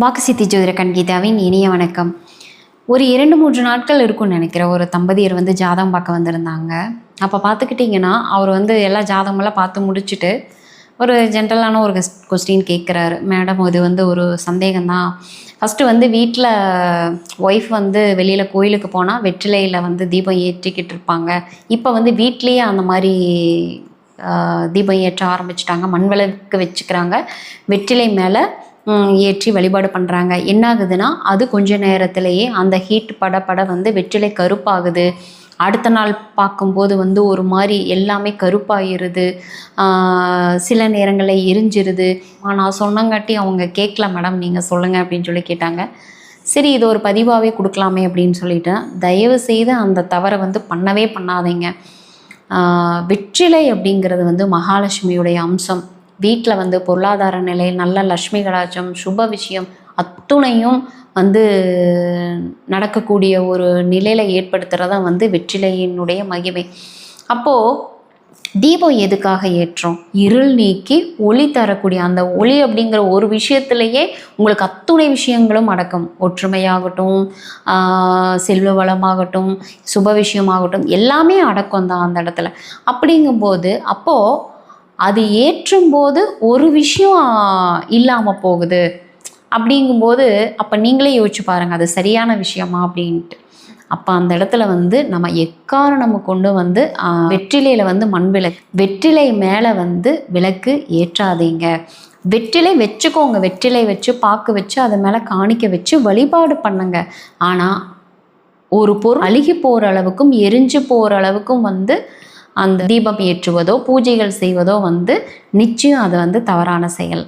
வாக்குசித்தி ஜோதிட கண்கீதாவின் இனிய வணக்கம். ஒரு 2-3 நாட்கள் இருக்கும்னு நினைக்கிறேன். ஒரு தம்பதியர் ஜாதகம் பார்க்க வந்திருந்தாங்க. அப்போ பார்த்துக்கிட்டிங்கன்னா அவர் எல்லா ஜாதகமெல்லாம் பார்த்து முடிச்சுட்டு ஒரு ஜென்ரலான ஒரு கொஸ்டின் கேட்குறாரு. மேடம், இது ஒரு சந்தேகம்தான். ஃபஸ்ட்டு வீட்டில் ஒய்ஃப் வெளியில் கோயிலுக்கு போனால் வெற்றிலையில் தீபம் ஏற்றிக்கிட்டு இருப்பாங்க. இப்போ வீட்லேயே அந்த மாதிரி தீபம் ஏற்ற ஆரம்பிச்சிட்டாங்க. மண் விளக்கு வச்சுக்கிறாங்க, வெற்றிலை மேலே ஏற்றி வழிபாடு பண்ணுறாங்க. என்ன ஆகுதுன்னா, அது கொஞ்ச நேரத்திலேயே அந்த ஹீட் பட வெற்றிலை கருப்பாகுது. அடுத்த நாள் பார்க்கும்போது ஒரு மாதிரி எல்லாமே கருப்பாகிடுது. சில நேரங்களில் எரிஞ்சிருது. நான் சொன்னங்காட்டி அவங்க கேட்கல. மேடம் நீங்கள் சொல்லுங்கள் அப்படின்னு சொல்லி கேட்டாங்க. சரி, இது ஒரு பதிவாகவே கொடுக்கலாமே அப்படின்னு சொல்லிட்டேன். தயவு செய்து அந்த தவறை பண்ணவே பண்ணாதீங்க. வெற்றிலை அப்படிங்கிறது மகாலட்சுமியுடைய அம்சம். வீட்டில் பொருளாதார நிலை, நல்ல லக்ஷ்மி கடாட்சம், சுப விஷயம் அத்துணையும் நடக்கக்கூடிய ஒரு நிலையில் ஏற்படுத்துகிறதான் வெற்றிலையினுடைய மகிமை. அப்போது தீபம் எதுக்காக ஏற்றோம்? இருள் நீக்கி ஒளி தரக்கூடிய அந்த ஒளி அப்படிங்கிற ஒரு விஷயத்திலேயே உங்களுக்கு அத்துணை விஷயங்களும் அடக்கும். ஒற்றுமையாகட்டும், செல்வ வளமாகட்டும், சுப விஷயமாகட்டும், எல்லாமே அடக்கம் தான் அந்த இடத்துல. அப்படிங்கும்போது அப்போது அது ஏற்றும்போது ஒரு விஷயம் இல்லாமல் போகுது. அப்படிங்கும்போது அப்போ நீங்களே யோசிச்சு பாருங்கள், அது சரியான விஷயமா அப்படின்ட்டு. அப்போ அந்த இடத்துல நம்ம எக்காரணம் கொண்டு வெற்றிலையில் மண் விளக்கு, வெற்றிலை மேலே விளக்கு ஏற்றாதீங்க. வெற்றிலை வச்சுக்கோங்க, வெற்றிலை வச்சு பாக்கு வச்சு அது மேலே காணிக்க வச்சு வழிபாடு பண்ணுங்க. ஆனால் ஒரு பொருள் அழுகி போகிற அளவுக்கும் எரிஞ்சு போகிற அளவுக்கும் அந்த தீபம் ஏற்றுவதோ பூஜைகள் செய்வதோ நிச்சயம் அது தவறான செயல்.